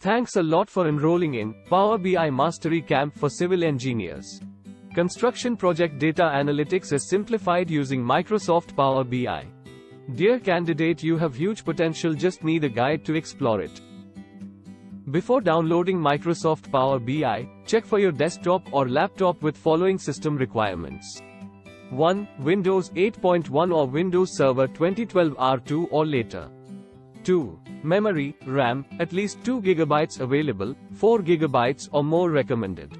Thanks a lot for enrolling in Power BI Mastery Camp for Civil Engineers. Construction project data analytics is simplified using Microsoft Power BI. Dear candidate, you have huge potential, just need a guide to explore it. Before downloading Microsoft Power BI, check for your desktop or laptop with following system requirements. 1. Windows 8.1 or Windows Server 2012 R2 or later. 2. Memory, RAM, at least 2 GB available, 4 GB or more recommended.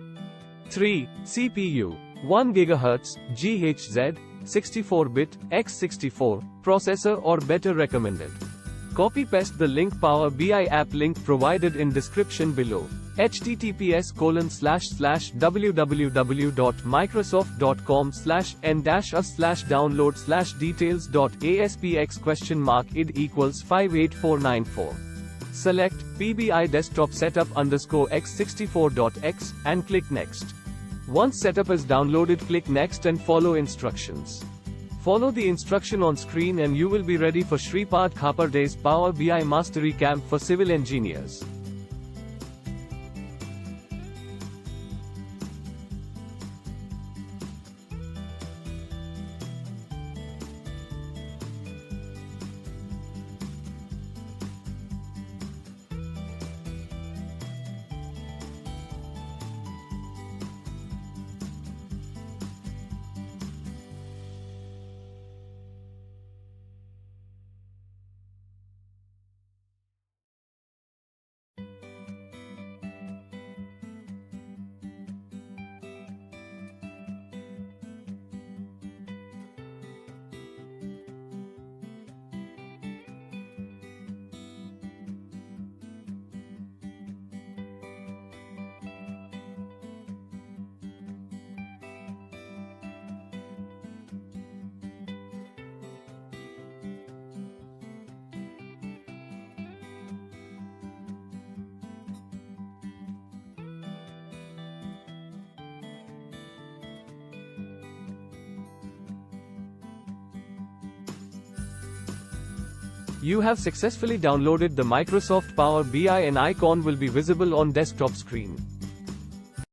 3. CPU, 1 GHz, GHz, 64-bit, x64, processor or better recommended. Copy-paste the link Power BI app link provided in description below. https://www.microsoft.com/n-us/download/details.aspx?id equals 58494. Select PBI desktop setup _x64.x and click next. Once setup is downloaded, click next and follow instructions. Follow the instruction on screen and you will be ready for Shripad Khaparde's Power BI Mastery Camp for Civil Engineers. You have successfully downloaded the Microsoft Power BI. An icon will be visible on desktop screen.